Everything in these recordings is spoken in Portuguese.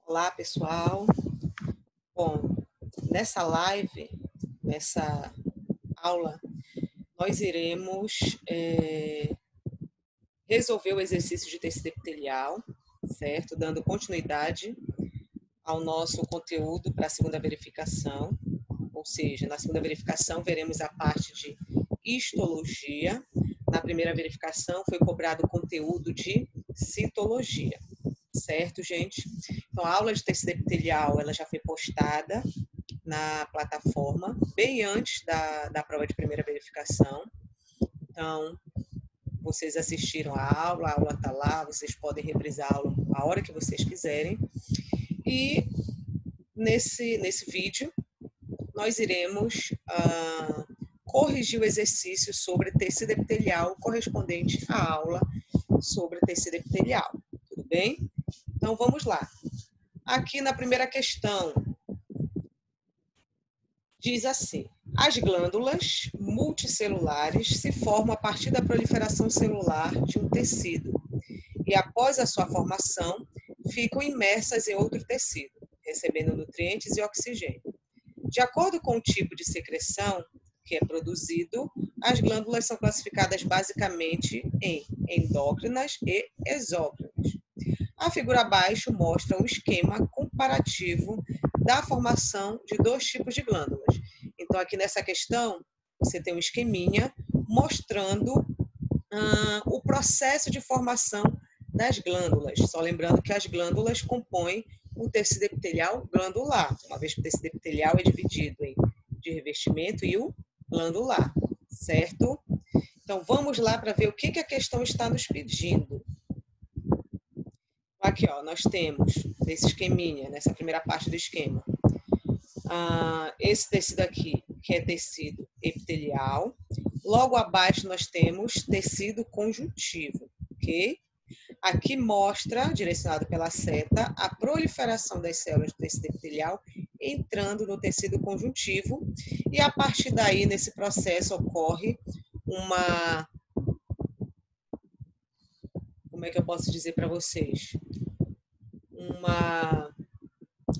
Olá, pessoal. Bom, nessa live, nessa aula, nós iremos resolver o exercício de tecido epitelial, certo? Dando continuidade ao nosso conteúdo para a segunda verificação, ou seja, na segunda verificação veremos a parte de histologia. Na primeira verificação foi cobrado o conteúdo de citologia, certo, gente? Então, a aula de tecido epitelial ela já foi postada na plataforma, bem antes da prova de primeira verificação. Então, vocês assistiram a aula está lá, vocês podem reprisar a aula a hora que vocês quiserem. E nesse vídeo, nós iremos corrigir o exercício sobre tecido epitelial correspondente à aula sobre tecido epitelial. Tudo bem? Então, vamos lá. Aqui na primeira questão, diz assim: as glândulas multicelulares se formam a partir da proliferação celular de um tecido e, após a sua formação, ficam imersas em outro tecido, recebendo nutrientes e oxigênio. De acordo com o tipo de secreção que é produzido, as glândulas são classificadas basicamente em endócrinas e exócrinas. A figura abaixo mostra um esquema comparativo da formação de dois tipos de glândulas. Então, aqui nessa questão, você tem um esqueminha mostrando o processo de formação das glândulas. Só lembrando que as glândulas compõem o tecido epitelial glandular, uma vez que o tecido epitelial é dividido em de revestimento e o glandular, certo? Então, vamos lá para ver o que a questão está nos pedindo. Aqui, ó, nós temos nesse esqueminha, nessa primeira parte do esquema, esse tecido aqui, que é tecido epitelial. Logo abaixo nós temos tecido conjuntivo, ok? Aqui mostra, direcionado pela seta, a proliferação das células do tecido epitelial entrando no tecido conjuntivo e a partir daí, nesse processo, ocorre uma... Como é que eu posso dizer para vocês? Uma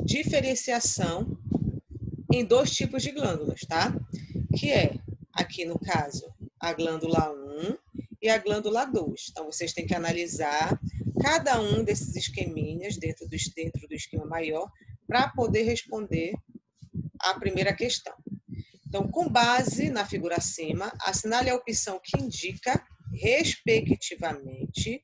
diferenciação em dois tipos de glândulas, tá? Que é, aqui no caso, a glândula 1 e a glândula 2. Então, vocês têm que analisar cada um desses esqueminhas dentro do esquema maior para poder responder a primeira questão. Então, com base na figura acima, assinale a opção que indica, respectivamente,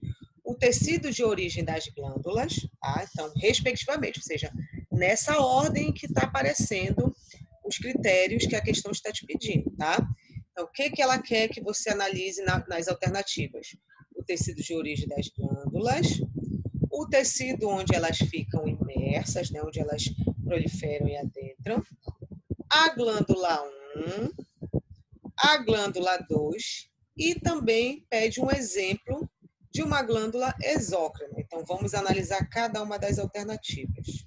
o tecido de origem das glândulas, tá? Então, respectivamente, ou seja, nessa ordem que está aparecendo os critérios que a questão está te pedindo, tá? Então, o que ela quer que você analise nas alternativas? O tecido de origem das glândulas, o tecido onde elas ficam imersas, né, onde elas proliferam e adentram, a glândula 1, a glândula 2 e também pede um exemplo de uma glândula exócrina. Então, vamos analisar cada uma das alternativas.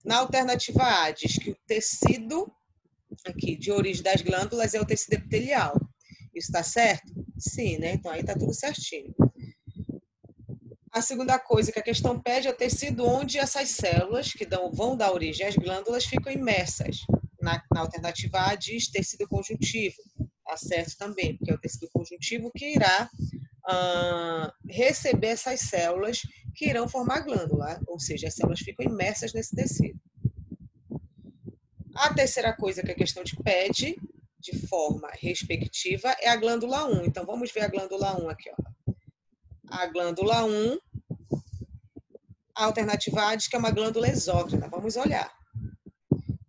Na alternativa A, diz que o tecido aqui de origem das glândulas é o tecido epitelial. Isso está certo? Sim, né? Então, aí está tudo certinho. A segunda coisa que a questão pede é o tecido onde essas células que vão dar origem às glândulas ficam imersas. Na alternativa A, diz tecido conjuntivo. Está certo também, porque é o tecido conjuntivo que irá receber essas células que irão formar a glândula, ou seja, as células ficam imersas nesse tecido. A terceira coisa que a questão te pede, de forma respectiva, é a glândula 1. Então, vamos ver a glândula 1 aqui, ó. A glândula 1, a alternativa A diz que é uma glândula exócrina. Vamos olhar.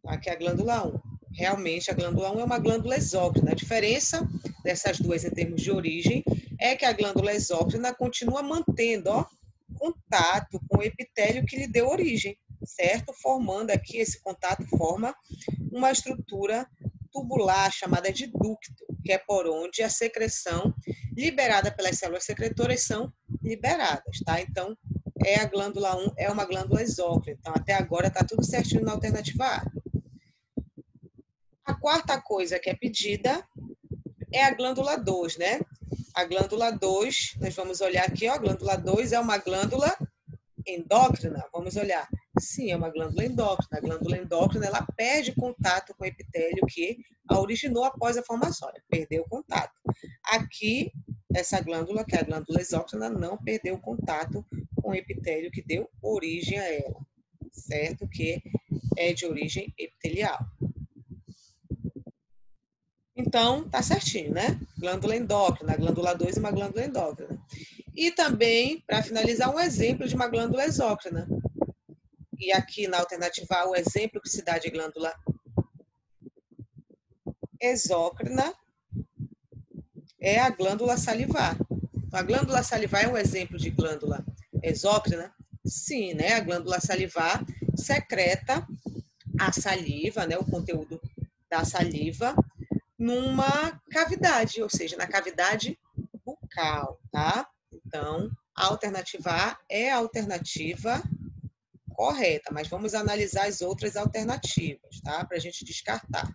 Aqui é a glândula 1. Realmente, a glândula 1 é uma glândula exócrina. A diferença dessas duas em termos de origem é que a glândula exócrina continua mantendo, ó, contato com o epitélio que lhe deu origem, certo? Formando aqui, esse contato forma uma estrutura tubular chamada de ducto, que é por onde a secreção liberada pelas células secretoras são liberadas, tá? Então, a glândula 1 é uma glândula exócrina. Então, até agora está tudo certinho na alternativa A. A quarta coisa que é pedida é a glândula 2, né? A glândula 2, nós vamos olhar aqui, ó, a glândula 2 é uma glândula endócrina? Vamos olhar. Sim, é uma glândula endócrina. A glândula endócrina, ela perde contato com o epitélio que a originou após a formação. Ela perdeu o contato. Aqui, essa glândula, que é a glândula exócrina, não perdeu contato com o epitélio que deu origem a ela, certo? Que é de origem epitelial. Então, tá certinho, né? Glândula endócrina, a glândula 2 é uma glândula endócrina. E também, para finalizar, um exemplo de uma glândula exócrina. E aqui na alternativa A, o exemplo que se dá de glândula exócrina é a glândula salivar. A glândula salivar é um exemplo de glândula exócrina? Sim, né? A glândula salivar secreta a saliva, né? O conteúdo da saliva numa cavidade, ou seja, na cavidade bucal, tá? Então, a alternativa A é a alternativa correta, mas vamos analisar as outras alternativas, tá? Para a gente descartar.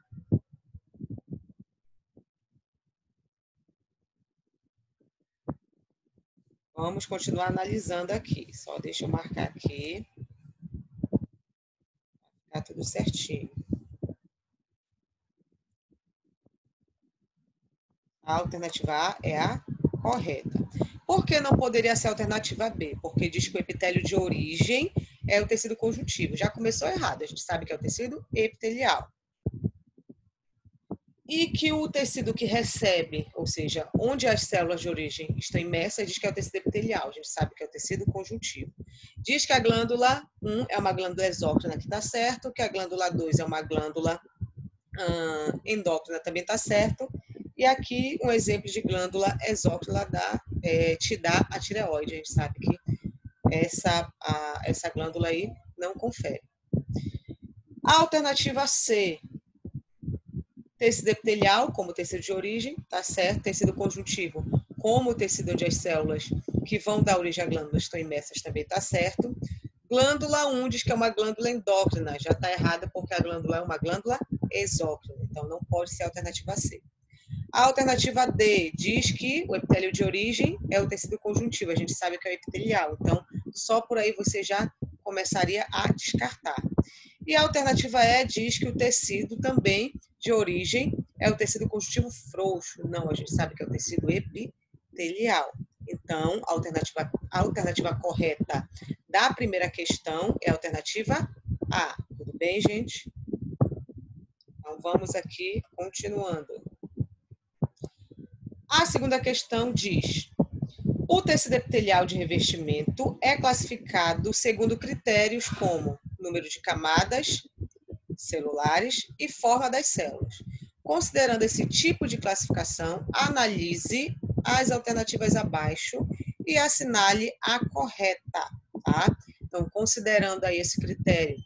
Vamos continuar analisando aqui. Só deixa eu marcar aqui. Tá tudo certinho. A alternativa A é a correta. Por que não poderia ser a alternativa B? Porque diz que o epitélio de origem é o tecido conjuntivo. Já começou errado. A gente sabe que é o tecido epitelial. E que o tecido que recebe, ou seja, onde as células de origem estão imersas, diz que é o tecido epitelial. A gente sabe que é o tecido conjuntivo. Diz que a glândula 1 é uma glândula exócrina, que está certo, que a glândula 2 é uma glândula endócrina, também está certo. E aqui um exemplo de glândula exócrina te dá a tireoide. A gente sabe que essa glândula aí não confere. A alternativa C, tecido epitelial, como tecido de origem, tá certo. Tecido conjuntivo, como o tecido onde as células que vão dar origem à glândula estão imersas, também tá certo. Glândula 1 diz que é uma glândula endócrina, já está errada porque a glândula é uma glândula exócrina, então não pode ser a alternativa C. A alternativa D diz que o epitélio de origem é o tecido conjuntivo, a gente sabe que é o epitelial, então só por aí você já começaria a descartar. E a alternativa E diz que o tecido também de origem é o tecido conjuntivo frouxo. Não, a gente sabe que é o tecido epitelial. Então, a alternativa correta da primeira questão é a alternativa A. Tudo bem, gente? Então, vamos aqui continuando. A segunda questão diz: o tecido epitelial de revestimento é classificado segundo critérios como número de camadas celulares e forma das células. Considerando esse tipo de classificação, analise as alternativas abaixo e assinale a correta, tá? Então, considerando aí esse critério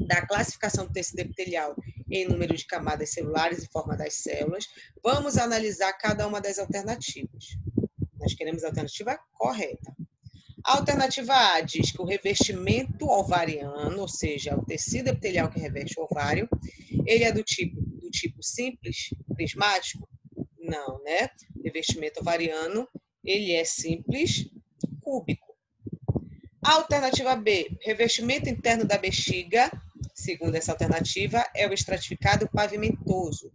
da classificação do tecido epitelial em número de camadas celulares e forma das células, vamos analisar cada uma das alternativas. Nós queremos a alternativa correta. A alternativa A diz que o revestimento ovariano, ou seja, o tecido epitelial que reveste o ovário, ele é do tipo simples, prismático? Não, né? O revestimento ovariano, ele é simples, cúbico. A alternativa B, revestimento interno da bexiga, segundo essa alternativa, é o estratificado pavimentoso.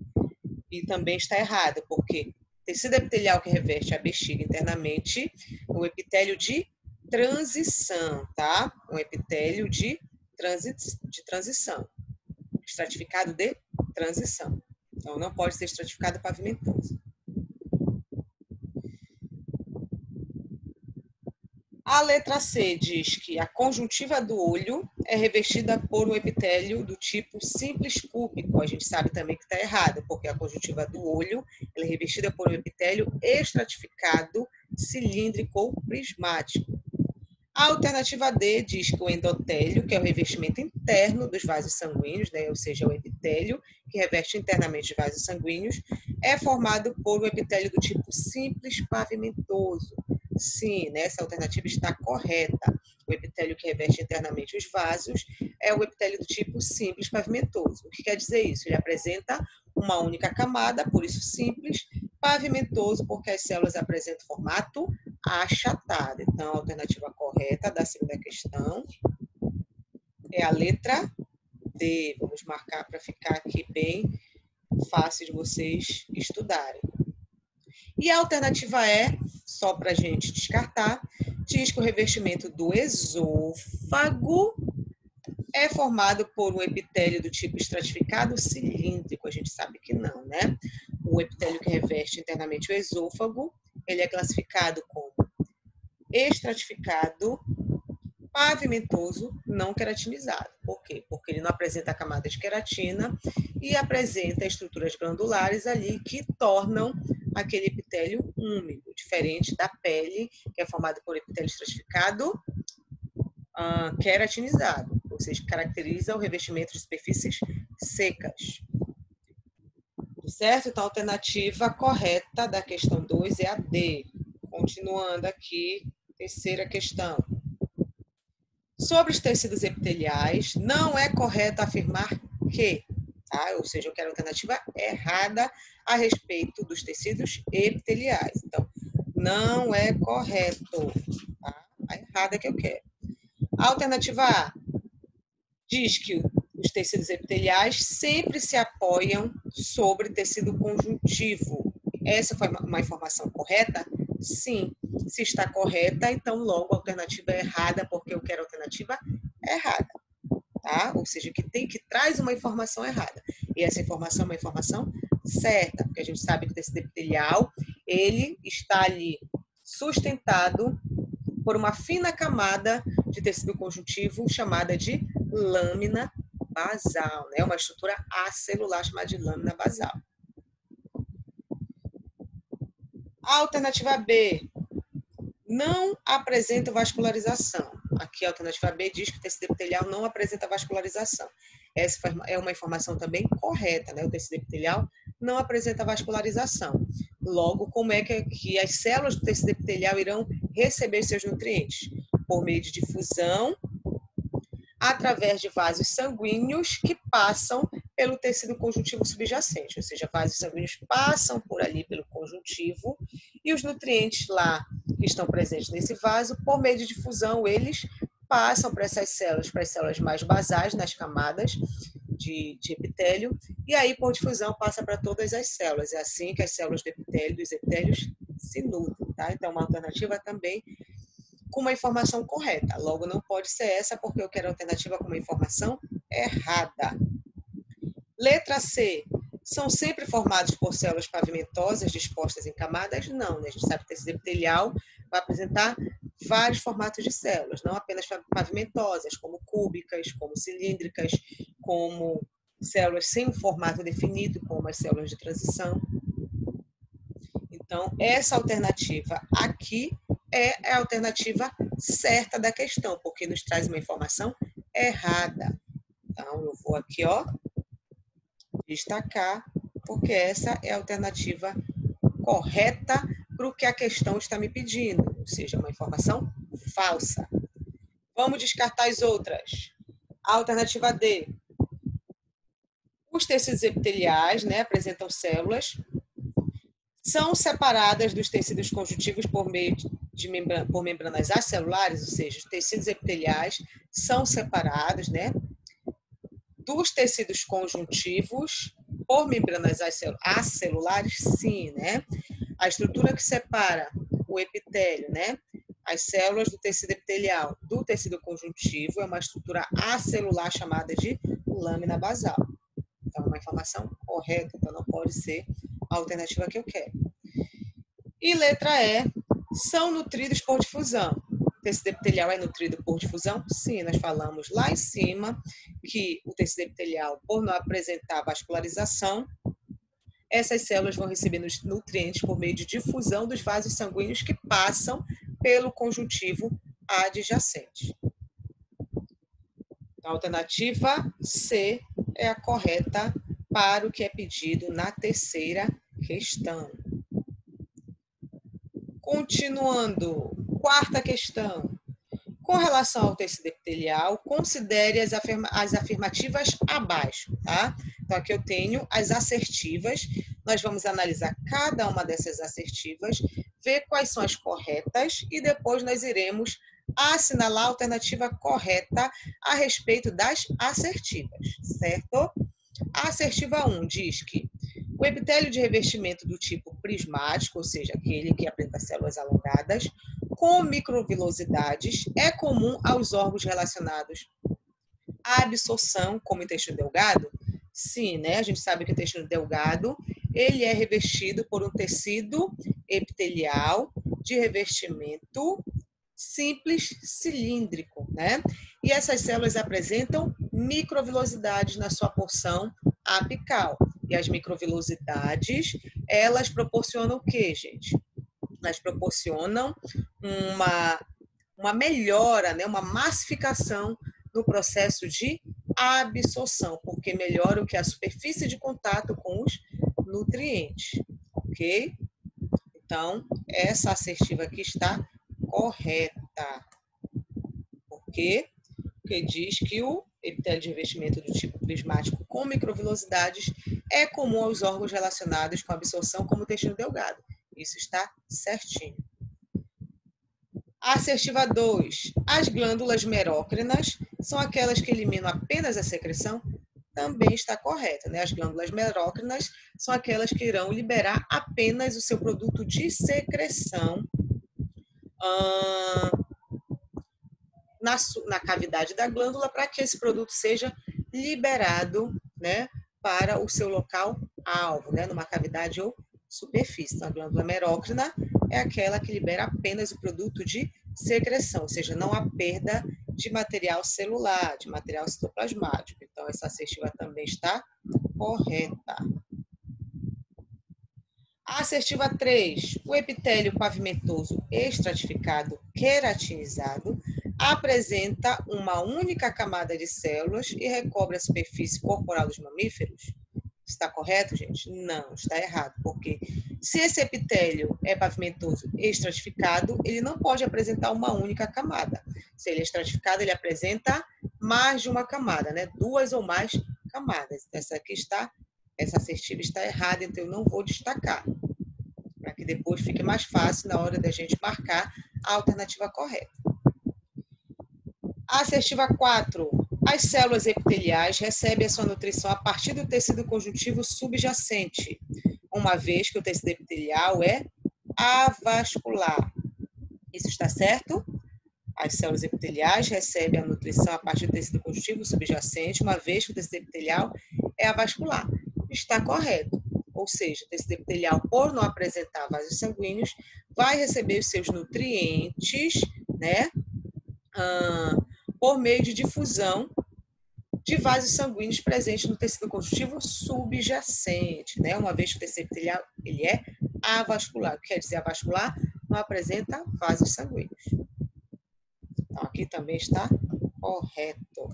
E também está errado, porque tecido epitelial que reveste a bexiga internamente, o epitélio de transição, tá? Um epitélio de transição. Estratificado de transição. Então, não pode ser estratificado pavimentoso. A letra C diz que a conjuntiva do olho é revestida por um epitélio do tipo simples cúbico. A gente sabe também que está errado, porque a conjuntiva do olho é revestida por um epitélio estratificado, cilíndrico ou prismático. A alternativa D diz que o endotélio, que é o revestimento interno dos vasos sanguíneos, né, ou seja, o epitélio que reveste internamente os vasos sanguíneos, é formado por um epitélio do tipo simples pavimentoso. Sim, né, essa alternativa está correta. O epitélio que reveste internamente os vasos é o epitélio do tipo simples pavimentoso. O que quer dizer isso? Ele apresenta uma única camada, por isso simples, pavimentoso, porque as células apresentam formato achatada. Então, a alternativa correta da segunda questão é a letra D. Vamos marcar para ficar aqui bem fácil de vocês estudarem. E a alternativa E, só para a gente descartar, diz que o revestimento do esôfago é formado por um epitélio do tipo estratificado cilíndrico. A gente sabe que não, né? O epitélio que reveste internamente o esôfago, ele é classificado como estratificado, pavimentoso, não queratinizado. Por quê? Porque ele não apresenta camada de queratina e apresenta estruturas glandulares ali que tornam aquele epitélio úmido, diferente da pele, que é formada por epitélio estratificado, queratinizado, ou seja, caracteriza o revestimento de superfícies secas. Certo? Então, a alternativa correta da questão 2 é a D. Continuando aqui, terceira questão. Sobre os tecidos epiteliais, não é correto afirmar que, tá? Ou seja, eu quero a alternativa errada a respeito dos tecidos epiteliais. Então, não é correto, tá? A errada que eu quero. A alternativa A diz que os tecidos epiteliais sempre se apoiam sobre tecido conjuntivo. Essa foi uma informação correta? Sim. Se está correta, então logo a alternativa é errada, porque eu quero a alternativa errada, tá? Ou seja, que traz uma informação errada. E essa informação é uma informação certa, porque a gente sabe que o tecido epitelial, ele está ali sustentado por uma fina camada de tecido conjuntivo chamada de lâmina basal, né? Uma estrutura acelular chamada de lâmina basal. A alternativa B não apresenta vascularização. Aqui a alternativa B diz que o tecido epitelial não apresenta vascularização. Essa é uma informação também correta, né? O tecido epitelial não apresenta vascularização. Logo, como é que as células do tecido epitelial irão receber seus nutrientes? Por meio de difusão, através de vasos sanguíneos que passam pelo tecido conjuntivo subjacente, ou seja, vasos sanguíneos passam por ali pelo conjuntivo e os nutrientes lá que estão presentes nesse vaso, por meio de difusão, eles passam para essas células, para as células mais basais nas camadas de epitélio, e aí por difusão passa para todas as células. É assim que as células do epitélio, dos epitélios, se nutrem, tá? Então, uma alternativa também com uma informação correta. Logo, não pode ser essa, porque eu quero a alternativa com uma informação errada. Letra C. São sempre formados por células pavimentosas dispostas em camadas? Não, né? A gente sabe que o tecido epitelial vai apresentar vários formatos de células, não apenas pavimentosas, como cúbicas, como cilíndricas, como células sem um formato definido, como as células de transição. Então, essa alternativa aqui é a alternativa certa da questão, porque nos traz uma informação errada. Então, eu vou aqui, ó, destacar, porque essa é a alternativa correta para o que a questão está me pedindo, ou seja, uma informação falsa. Vamos descartar as outras. A alternativa D. Os tecidos epiteliais, né, apresentam células, são separadas dos tecidos conjuntivos por meio por membranas acelulares, ou seja, os tecidos epiteliais são separados, né, dos tecidos conjuntivos por membranas acelulares, sim, né? A estrutura que separa o epitélio, né, as células do tecido epitelial do tecido conjuntivo é uma estrutura acelular chamada de lâmina basal. Então, uma informação correta, então não pode ser a alternativa que eu quero. E letra E, são nutridos por difusão. O tecido epitelial é nutrido por difusão? Sim, nós falamos lá em cima que o tecido epitelial, por não apresentar vascularização, essas células vão receber nutrientes por meio de difusão dos vasos sanguíneos que passam pelo conjuntivo adjacente. A alternativa C é a correta para o que é pedido na terceira questão. Continuando, quarta questão. Com relação ao tecido epitelial, considere as afirmativas abaixo, tá? Então, aqui eu tenho as assertivas. Nós vamos analisar cada uma dessas assertivas, ver quais são as corretas e depois nós iremos assinalar a alternativa correta a respeito das assertivas, certo? A assertiva 1 diz que o epitélio de revestimento do tipo prismático, ou seja, aquele que apresenta células alongadas, com microvilosidades, é comum aos órgãos relacionados à absorção, como o intestino delgado. Sim, né? A gente sabe que o intestino delgado ele é revestido por um tecido epitelial de revestimento simples cilíndrico, né? E essas células apresentam microvilosidades na sua porção apical. E as microvilosidades, elas proporcionam o quê, gente? Elas proporcionam uma melhora, né? Uma massificação no processo de absorção, porque melhora o que? A superfície de contato com os nutrientes, ok? Então, essa assertiva aqui está correta. Por quê? Porque diz que o epitélio de revestimento do tipo prismático com microvilosidades é comum aos órgãos relacionados com absorção, como o intestino delgado. Isso está certinho. Assertiva 2. As glândulas merócrinas são aquelas que eliminam apenas a secreção? Também está correta, né? As glândulas merócrinas são aquelas que irão liberar apenas o seu produto de secreção na cavidade da glândula para que esse produto seja liberado, né, para o seu local alvo, né, numa cavidade ou superfície. Então, a glândula merócrina é aquela que libera apenas o produto de secreção, ou seja, não há perda de material celular, de material citoplasmático. Então, essa assertiva também está correta. A assertiva 3, o epitélio pavimentoso estratificado queratinizado apresenta uma única camada de células e recobre a superfície corporal dos mamíferos? Está correto, gente? Não, está errado, porque se esse epitélio é pavimentoso estratificado, ele não pode apresentar uma única camada. Se ele é estratificado, ele apresenta mais de uma camada, né? 2 ou mais camadas. Essa assertiva está errada, então eu não vou destacar, para que depois fique mais fácil na hora da gente marcar a alternativa correta. A assertiva 4. As células epiteliais recebem a sua nutrição a partir do tecido conjuntivo subjacente, uma vez que o tecido epitelial é avascular. Isso está certo? As células epiteliais recebem a nutrição a partir do tecido conjuntivo subjacente, uma vez que o tecido epitelial é avascular. Está correto. Ou seja, o tecido epitelial, por não apresentar vasos sanguíneos, vai receber os seus nutrientes, né, por meio de difusão de vasos sanguíneos presentes no tecido conjuntivo subjacente, né? Uma vez que o tecido epitelial ele é avascular. O que quer dizer avascular? Não apresenta vasos sanguíneos. Então, aqui também está correto.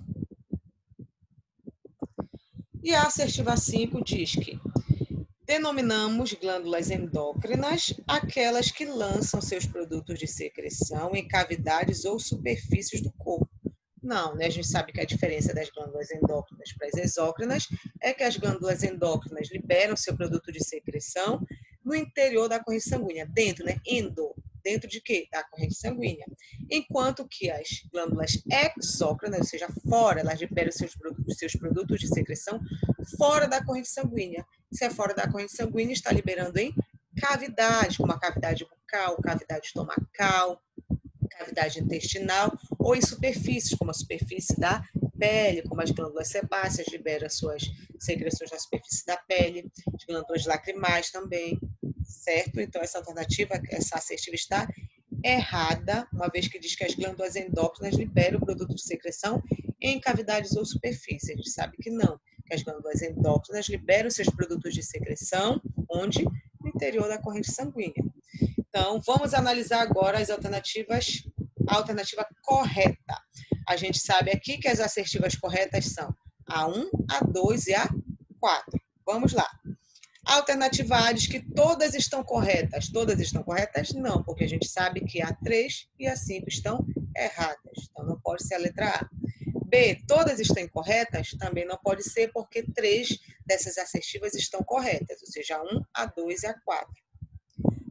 E a assertiva 5 diz que denominamos glândulas endócrinas aquelas que lançam seus produtos de secreção em cavidades ou superfícies do corpo. Não, né? A gente sabe que a diferença das glândulas endócrinas para as exócrinas é que as glândulas endócrinas liberam seu produto de secreção no interior da corrente sanguínea, dentro, né? Dentro de quê? Da corrente sanguínea. Enquanto que as glândulas exócrinas, ou seja, fora, elas liberam seus produtos de secreção fora da corrente sanguínea. Se é fora da corrente sanguínea, está liberando em cavidades, como a cavidade bucal, cavidade estomacal, cavidade intestinal, ou em superfícies, como a superfície da pele, como as glândulas sebáceas liberam suas secreções na superfície da pele, as glândulas lacrimais também, certo? Então, essa alternativa, essa assertiva está errada, uma vez que diz que as glândulas endócrinas liberam o produto de secreção em cavidades ou superfícies. A gente sabe que não, que as glândulas endócrinas liberam seus produtos de secreção, onde? No interior da corrente sanguínea. Então, vamos analisar agora as alternativas, a alternativa correta. A gente sabe aqui que as assertivas corretas são a 1, a 2 e a 4. Vamos lá. A alternativa A diz que todas estão corretas. Todas estão corretas? Não, porque a gente sabe que a 3 e a 5 estão erradas. Então, não pode ser a letra A. B, todas estão incorretas? Também não pode ser, porque 3 dessas assertivas estão corretas, ou seja, a 1, a 2 e a 4.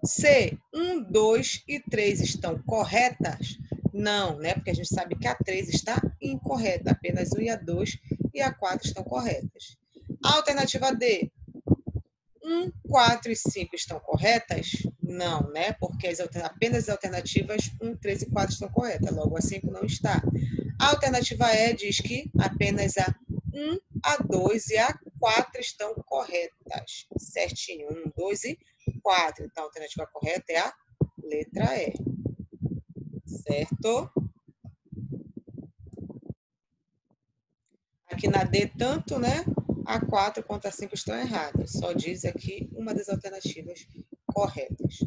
C, 1, 2 e 3 estão corretas? Não, né? Porque a gente sabe que a 3 está incorreta, apenas 1 e a 2 e a 4 estão corretas. A alternativa D, 1, 4 e 5 estão corretas? Não, né? Porque apenas as alternativas 1, 3 e 4 estão corretas, logo a 5 não está. A alternativa E diz que apenas a 1, a 2 e a 4 estão corretas. Certinho, 1, 2 e 4. Então, a alternativa correta é a letra E. Certo? Aqui na D, tanto, né? A 4 quanto a 5 estão erradas. Só diz aqui uma das alternativas corretas.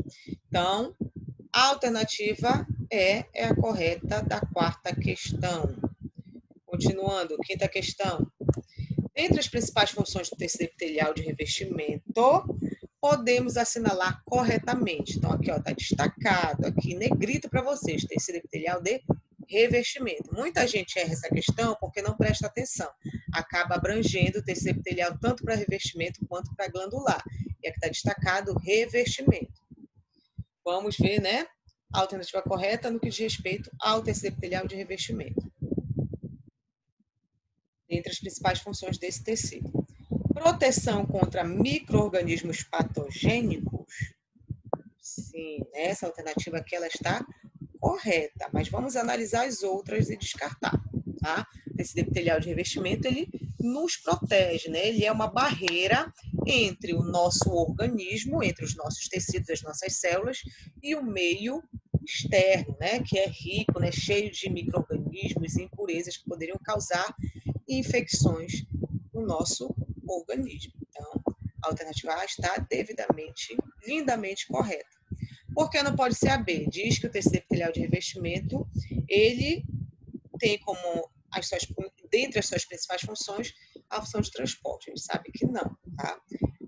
Então, a alternativa E é a correta da quarta questão. Continuando, quinta questão. Entre as principais funções do tecido epitelial de revestimento, podemos assinalar corretamente. Então, aqui está destacado, aqui negrito para vocês, tecido epitelial de revestimento. Muita gente erra essa questão porque não presta atenção. Acaba abrangendo o tecido epitelial tanto para revestimento quanto para glandular. E aqui está destacado revestimento. Vamos ver, né? A alternativa correta no que diz respeito ao tecido epitelial de revestimento. Entre as principais funções desse tecido. Proteção contra micro-organismos patogênicos. Sim, essa alternativa aqui ela está correta, mas vamos analisar as outras e descartar, tá? O tecido epitelial de revestimento, ele nos protege, né? Ele é uma barreira entre o nosso organismo, entre os nossos tecidos, as nossas células, e o meio externo, né? Que é rico, né? Cheio de micro-organismos e impurezas que poderiam causar infecções no nosso organismo. Então, a alternativa A está devidamente, lindamente correta. Por que não pode ser a B? Diz que o tecido epitelial de revestimento, ele tem como, dentre as suas principais funções, a função de transporte. A gente sabe que não, tá?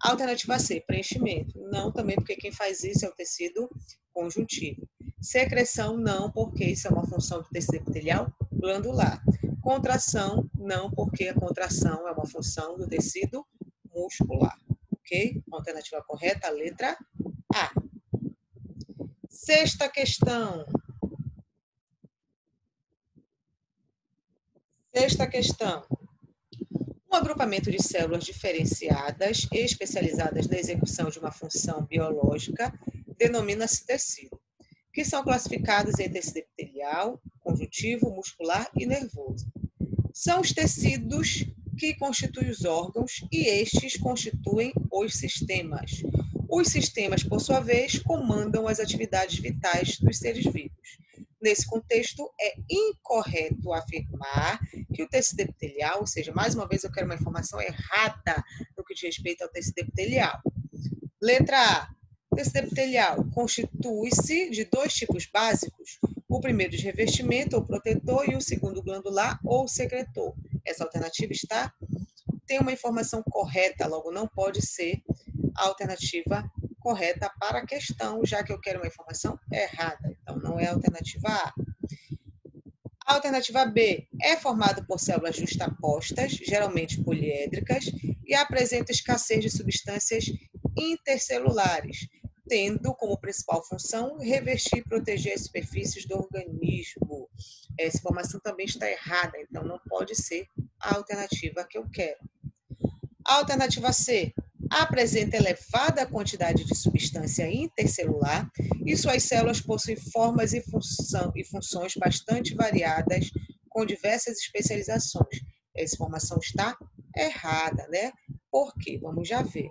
A alternativa C, preenchimento. Não, também porque quem faz isso é o tecido conjuntivo. Secreção, não, porque isso é uma função do tecido epitelial glandular. Contração, não, porque a contração é uma função do tecido muscular. Ok? Alternativa correta, a letra A. Sexta questão. Sexta questão. Um agrupamento de células diferenciadas e especializadas na execução de uma função biológica denomina-se tecido, que são classificados em tecido epitelial, conjuntivo, muscular e nervoso. São os tecidos que constituem os órgãos e estes constituem os sistemas. Os sistemas, por sua vez, comandam as atividades vitais dos seres vivos. Nesse contexto, é incorreto afirmar que o tecido epitelial, ou seja, mais uma vez eu quero uma informação errada no que diz respeito ao tecido epitelial. Letra A. O tecido epitelial constitui-se de dois tipos básicos, o primeiro de revestimento ou protetor e o segundo glandular ou secretor. Essa alternativa tem uma informação correta, logo não pode ser a alternativa correta para a questão, já que eu quero uma informação errada. Então, não é a alternativa A. A alternativa B é formada por células justapostas, geralmente poliédricas, e apresenta escassez de substâncias intercelulares, tendo como principal função revestir e proteger as superfícies do organismo. Essa informação também está errada, então não pode ser a alternativa que eu quero. A alternativa C apresenta elevada quantidade de substância intercelular e suas células possuem formas e funções bastante variadas, com diversas especializações. Essa informação está errada, né? Por quê? Vamos já ver.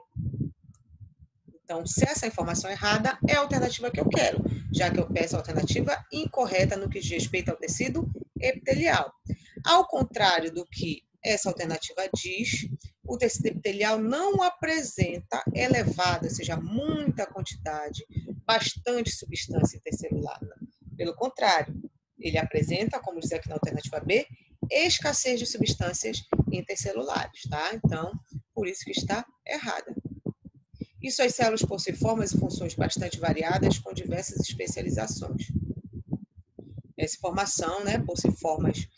Então, se essa informação é errada, é a alternativa que eu quero, já que eu peço a alternativa incorreta no que diz respeito ao tecido epitelial. Ao contrário do que essa alternativa diz, o tecido epitelial não apresenta elevada, ou seja, muita quantidade, bastante substância intercelular. Pelo contrário, ele apresenta, como diz aqui na alternativa B, escassez de substâncias intercelulares, tá? Então, por isso que está errada. E suas células possuem formas e funções bastante variadas, com diversas especializações. Essa informação, né, possui formas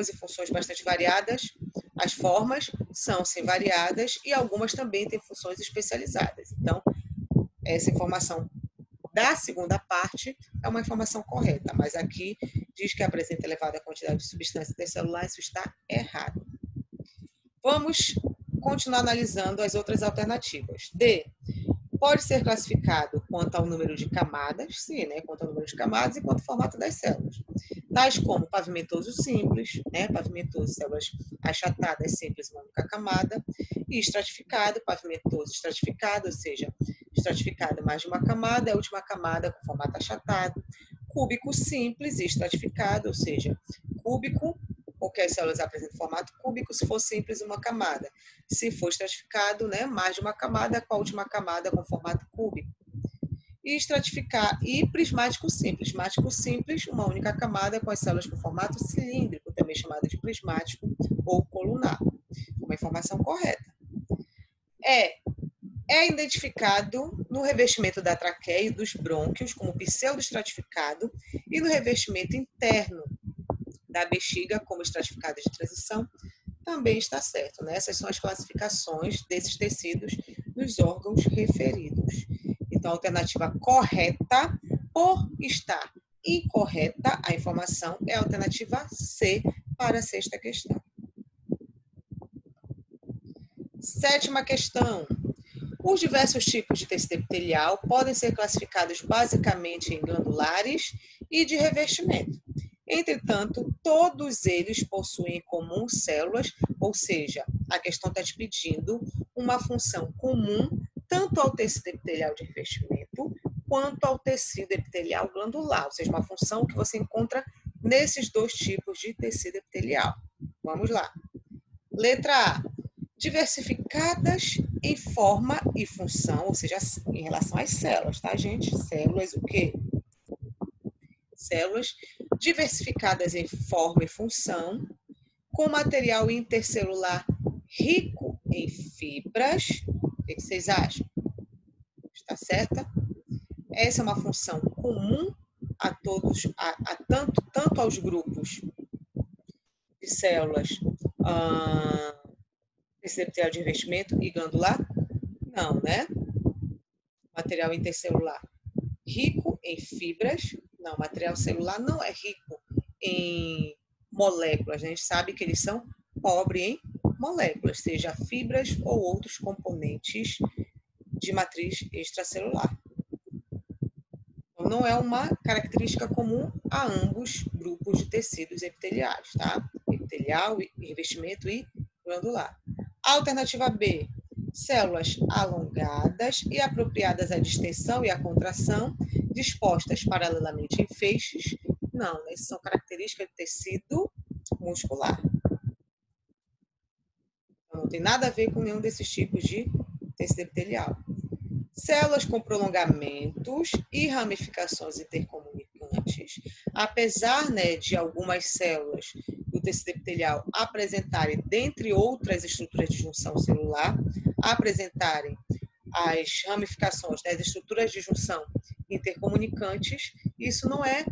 e funções bastante variadas. As formas são sim variadas e algumas também têm funções especializadas. Então, Essa informação da segunda parte é uma informação correta, mas aqui diz que apresenta elevada quantidade de substância intercelular, isso está errado. Vamos continuar analisando as outras alternativas. D. Pode ser classificado quanto ao número de camadas, sim, né? Quanto ao número de camadas e quanto ao formato das células. Tais como pavimentoso simples, né? Pavimentoso, células achatadas simples, uma única camada, e estratificado, pavimentoso estratificado, ou seja, estratificado mais de uma camada, a última camada com formato achatado, cúbico simples e estratificado, ou seja, cúbico, porque as células apresentam formato cúbico, se for simples, uma camada. Se for estratificado, né, mais de uma camada, com a última camada com formato cúbico. E estratificar e prismático simples. Prismático simples, uma única camada com as células com formato cilíndrico, também chamado de prismático ou colunar. Uma informação correta. É identificado no revestimento da traqueia e dos brônquios como pseudoestratificado e no revestimento interno da bexiga como estratificado de transição, também está certo, né? Essas são as classificações desses tecidos nos órgãos referidos. Então, a alternativa correta, por estar incorreta, a informação é a alternativa C para a sexta questão. Sétima questão. Os diversos tipos de tecido epitelial podem ser classificados basicamente em glandulares e de revestimento. Entretanto, todos eles possuem em comum células, ou seja, a questão está te pedindo uma função comum tanto ao tecido epitelial de revestimento quanto ao tecido epitelial glandular, ou seja, uma função que você encontra nesses dois tipos de tecido epitelial. Vamos lá. Letra A. Diversificadas em forma e função, ou seja, em relação às células, tá, gente? Células o quê? Células diversificadas em forma e função, com material intercelular rico em fibras. O que vocês acham? Está certa? Essa é uma função comum a todos, tanto aos grupos de células tecido epitelial de revestimento e glandular? Não, né? Material intercelular rico em fibras. Não, material celular não é rico em moléculas. A gente sabe que eles são pobres em moléculas, seja fibras ou outros componentes de matriz extracelular. Então, não é uma característica comum a ambos grupos de tecidos epiteliais, tá? Epitelial, revestimento e glandular. Alternativa B, células alongadas e apropriadas à distensão e à contração, dispostas paralelamente em feixes. Não, essas são características do tecido muscular. Então, não tem nada a ver com nenhum desses tipos de tecido epitelial. Células com prolongamentos e ramificações intercomunicantes. Apesar, né, de algumas células do tecido epitelial apresentarem, dentre outras estruturas de junção celular, apresentarem as ramificações das estruturas de junção intercomunicantes, isso não é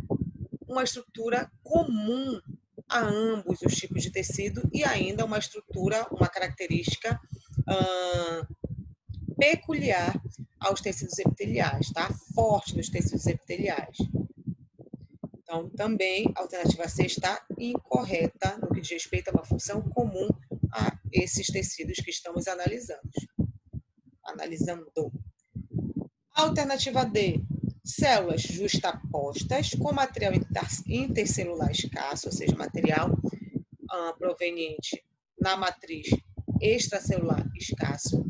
uma estrutura comum a ambos os tipos de tecido e ainda uma estrutura, uma característica peculiar aos tecidos epiteliais, tá? Forte nos tecidos epiteliais. Então, também a alternativa C está incorreta no que diz respeito a uma função comum a esses tecidos que estamos analisando. A alternativa D, células justapostas com material intercelular escasso, ou seja, material proveniente na matriz extracelular escasso,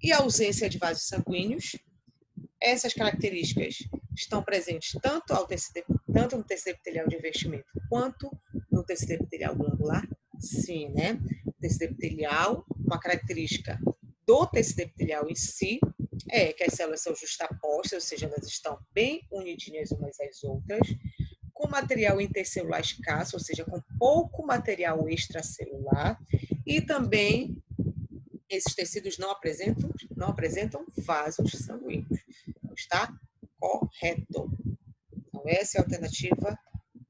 e ausência de vasos sanguíneos. Essas características estão presentes tanto no tecido epitelial de revestimento quanto no tecido epitelial glandular? Sim, né? O tecido epitelial, uma característica do tecido epitelial em si é que as células são justapostas, ou seja, elas estão bem unidinhas umas às outras, com material intercelular escasso, ou seja, com pouco material extracelular, e também esses tecidos não apresentam vasos sanguíneos. Então, está correto. Então, essa é a alternativa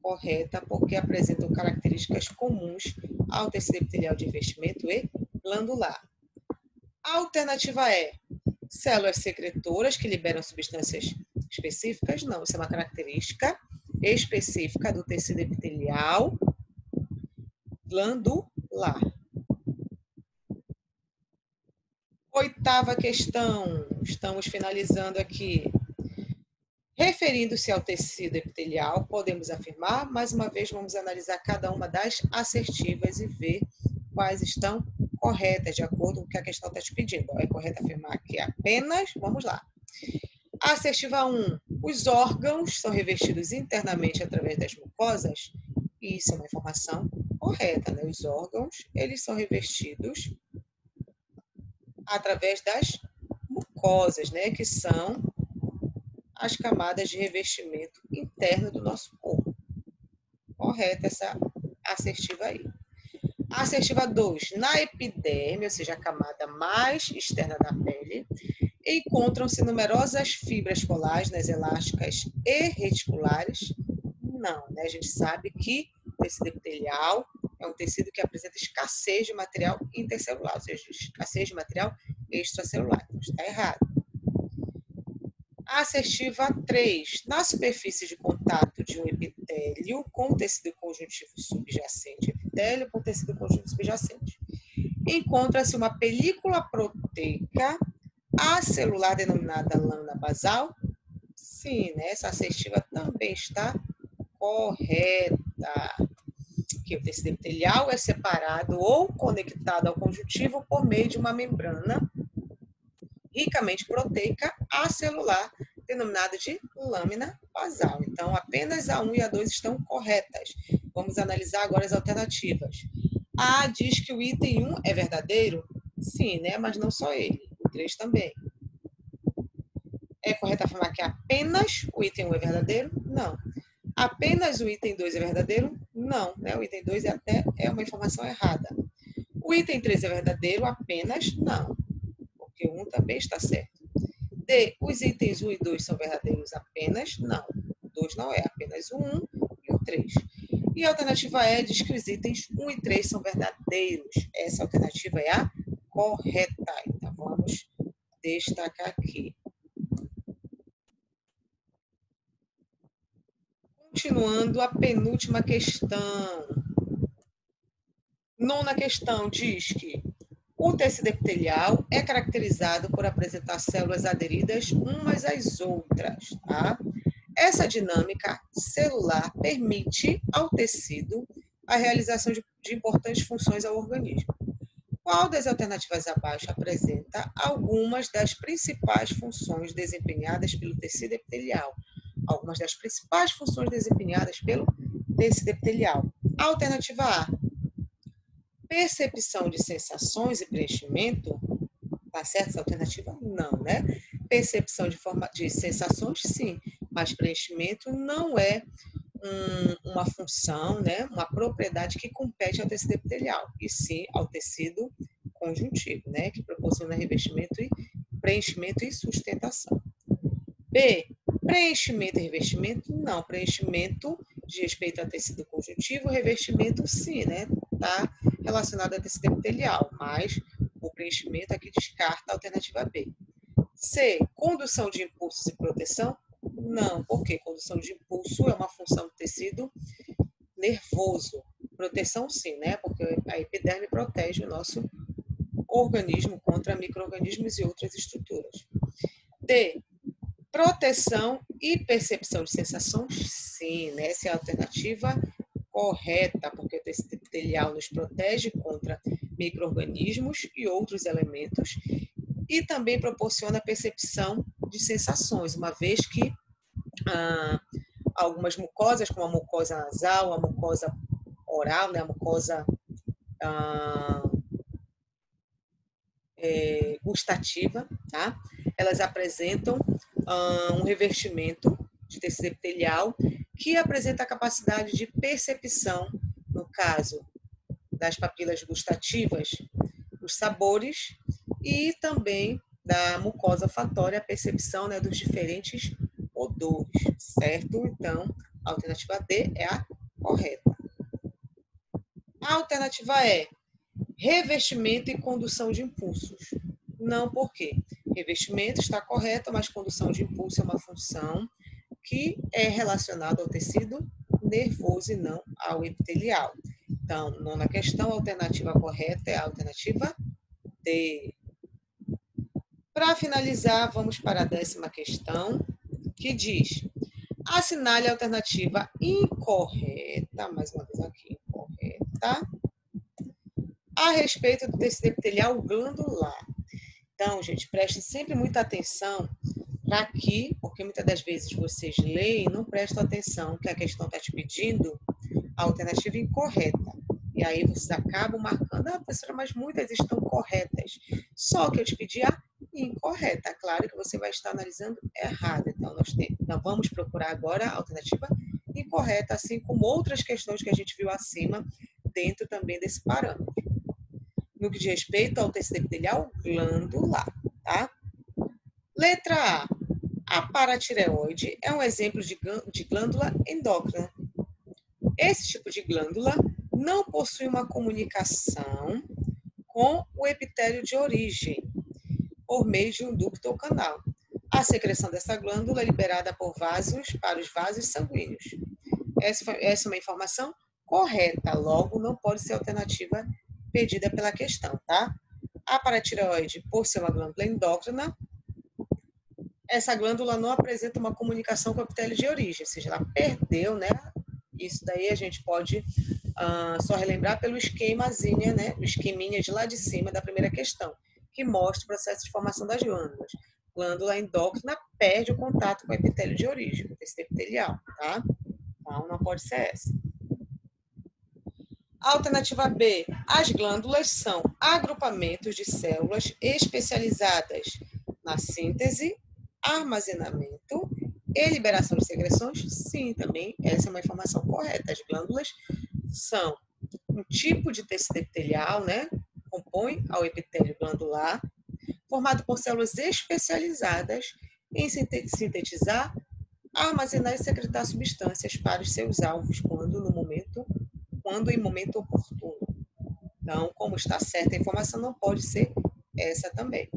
correta, porque apresentam características comuns ao tecido epitelial de revestimento e glandular. A alternativa E, Células secretoras que liberam substâncias específicas? Não, isso é uma característica específica do tecido epitelial glandular. Oitava questão, estamos finalizando aqui. Referindo-se ao tecido epitelial, podemos afirmar, mais uma vez, vamos analisar cada uma das assertivas e ver quais estão corretas, de acordo com o que a questão está te pedindo. É correto afirmar que apenas, vamos lá. Assertiva 1, os órgãos são revestidos internamente através das mucosas. Isso é uma informação correta, né? Os órgãos, eles são revestidos através das mucosas, né? Que são as camadas de revestimento interno do nosso corpo. Correta essa assertiva aí. A assertiva 2, na epiderme, ou seja, a camada mais externa da pele, encontram-se numerosas fibras colágenas, elásticas e reticulares? Não, né? A gente sabe que o tecido epitelial é um tecido que apresenta escassez de material intercelular, ou seja, escassez de material extracelular. Então, está errado. A assertiva 3. Na superfície de contato de um epitélio com o tecido conjuntivo subjacente, epitélio com tecido conjuntivo subjacente, encontra-se uma película proteica acelular denominada lâmina basal? Sim, né? Essa assertiva também está correta. Que o tecido epitelial é separado ou conectado ao conjuntivo por meio de uma membrana ricamente proteica acelular, denominada de lâmina basal. Então, apenas a 1 e a 2 estão corretas. Vamos analisar agora as alternativas. A diz que o item 1 é verdadeiro? Sim, né? Mas não só ele. O 3 também. É correto afirmar que apenas o item 1 é verdadeiro? Não. Apenas o item 2 é verdadeiro? Não, né? O item 2 é uma informação errada. O item 3 é verdadeiro apenas? Não, porque o 1 também está certo. D, os itens 1 e 2 são verdadeiros apenas? Não. O 2 não é, apenas o 1 e o 3. E a alternativa E diz que os itens 1 e 3 são verdadeiros. Essa alternativa é a correta. Então, vamos destacar aqui. Continuando a penúltima questão. Nona questão diz que o tecido epitelial é caracterizado por apresentar células aderidas umas às outras, tá? Essa dinâmica celular permite ao tecido a realização de importantes funções ao organismo. Qual das alternativas abaixo apresenta algumas das principais funções desempenhadas pelo tecido epitelial? Algumas das principais funções desempenhadas pelo tecido epitelial. Alternativa A, percepção de sensações e preenchimento. Tá certo essa alternativa? Não, né? Percepção de sensações, sim, mas preenchimento não é uma função, né? Uma propriedade que compete ao tecido epitelial, e sim ao tecido conjuntivo, né? Que proporciona revestimento e preenchimento e sustentação. B, preenchimento e revestimento? Não, preenchimento de respeito ao tecido conjuntivo, revestimento sim, né? Tá relacionado ao tecido epitelial, mas o preenchimento aqui descarta a alternativa B. C, condução de impulsos e proteção? Não, porque condução de impulso é uma função do tecido nervoso. Proteção sim, né? Porque a epiderme protege o nosso organismo contra micro-organismos e outras estruturas. D, proteção e percepção de sensações? Sim, né? Essa é a alternativa correta, porque o tecido epitelial nos protege contra micro-organismos e outros elementos e também proporciona percepção de sensações, uma vez que algumas mucosas, como a mucosa nasal, a mucosa oral, né, a mucosa gustativa, tá? Elas apresentam um revestimento de tecido epitelial que apresenta a capacidade de percepção, no caso das papilas gustativas, dos sabores e também da mucosa olfatória, a percepção, né, dos diferentes odores, certo? Então, a alternativa D é a correta. A alternativa E, revestimento e condução de impulsos. Não, por quê? Revestimento está correto, mas condução de impulso é uma função que é relacionada ao tecido nervoso e não ao epitelial. Então, nona questão, a alternativa correta é a alternativa D. Para finalizar, vamos para a 10ª questão, que diz: assinale a alternativa incorreta, mais uma vez aqui, incorreta, a respeito do tecido epitelial glandular. Então, gente, prestem sempre muita atenção para aqui, porque muitas das vezes vocês leem e não prestam atenção que a questão está te pedindo a alternativa incorreta. E aí vocês acabam marcando, professora, mas muitas estão corretas. Só que eu te pedi a incorreta. Claro que você vai estar analisando errado. Então, nós vamos procurar agora a alternativa incorreta, assim como outras questões que a gente viu acima, dentro também desse parâmetro. No que diz respeito ao tecido epitelial glandular, tá? Letra A. A paratireoide é um exemplo de glândula endócrina. Esse tipo de glândula não possui uma comunicação com o epitélio de origem, por meio de um ducto ou canal. A secreção dessa glândula é liberada por vasos para os vasos sanguíneos. Essa é uma informação correta, logo não pode ser alternativa pedida pela questão, tá? A paratireoide, por ser uma glândula endócrina, essa glândula não apresenta uma comunicação com o epitélio de origem, ou seja, ela perdeu, né? Isso daí a gente pode só relembrar pelo esquemazinha, né? O esqueminha de lá de cima da primeira questão, que mostra o processo de formação das glândulas. Glândula endócrina perde o contato com o epitélio de origem, o tecido epitelial, tá? Então, não pode ser essa. Alternativa B. As glândulas são agrupamentos de células especializadas na síntese, armazenamento e liberação de secreções? Sim, também essa é uma informação correta. As glândulas são um tipo de tecido epitelial, né? Compõe ao epitélio glandular, formado por células especializadas em sintetizar, armazenar e secretar substâncias para os seus alvos quando em momento oportuno. Então, como está certa a informação, não pode ser essa também.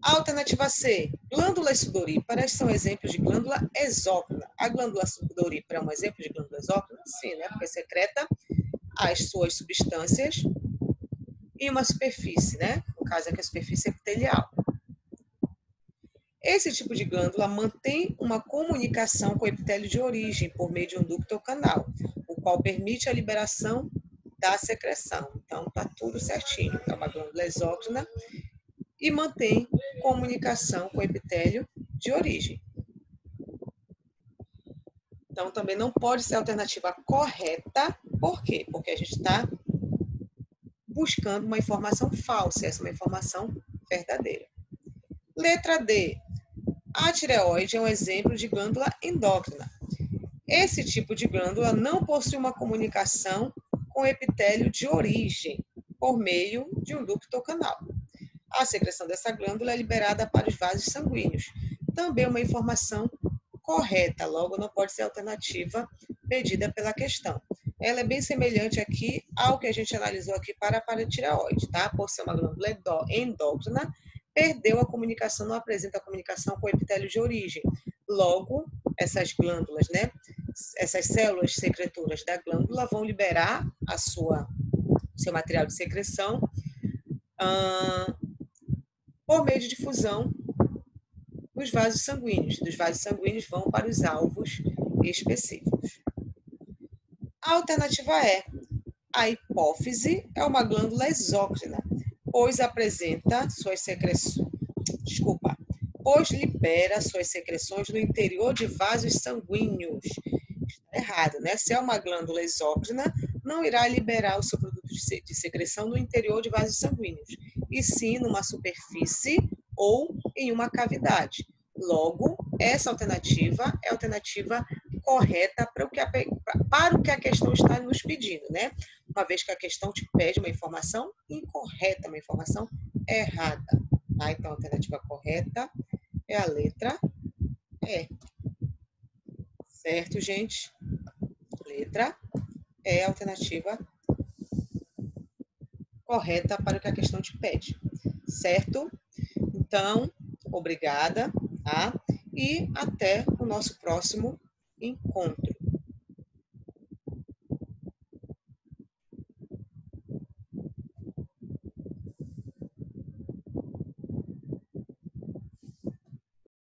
A alternativa C. Glândulas sudoríparas são exemplos de glândula exócrina. A glândula sudorípara é um exemplo de glândula exócrina? Sim, né? Porque secreta as suas substâncias em uma superfície, né? No caso aqui, a superfície epitelial. Esse tipo de glândula mantém uma comunicação com o epitélio de origem por meio de um ducto ou canal, o qual permite a liberação da secreção. Então, tá tudo certinho. É uma glândula exócrina e mantém comunicação com o epitélio de origem. Então, também não pode ser a alternativa correta. Por quê? Porque a gente está buscando uma informação falsa. Essa é uma informação verdadeira. Letra D. A tireoide é um exemplo de glândula endócrina. Esse tipo de glândula não possui uma comunicação com o epitélio de origem, por meio de um ducto ou canal. A secreção dessa glândula é liberada para os vasos sanguíneos. Também uma informação correta, logo não pode ser alternativa pedida pela questão. Ela é bem semelhante aqui ao que a gente analisou aqui para a paratireoide, tá? Por ser uma glândula endócrina, perdeu a comunicação, não apresenta a comunicação com o epitélio de origem. Logo, essas glândulas, né? Essas células secretoras da glândula vão liberar seu material de secreção por meio de difusão nos vasos sanguíneos. Dos vasos sanguíneos vão para os alvos específicos. A alternativa é: a hipófise é uma glândula exócrina, pois apresenta suas secreções, pois libera suas secreções no interior de vasos sanguíneos. Está errado, né? Se é uma glândula exócrina, não irá liberar o seu produto de secreção no interior de vasos sanguíneos, e sim numa superfície ou em uma cavidade. Logo, essa alternativa é a alternativa correta para o que a questão está nos pedindo, né? Uma vez que a questão te pede uma informação incorreta, uma informação errada. Tá? Então, a alternativa correta é a letra E. Certo, gente? Letra E é a alternativa correta para o que a questão te pede. Certo? Então, obrigada, tá? E até o nosso próximo encontro.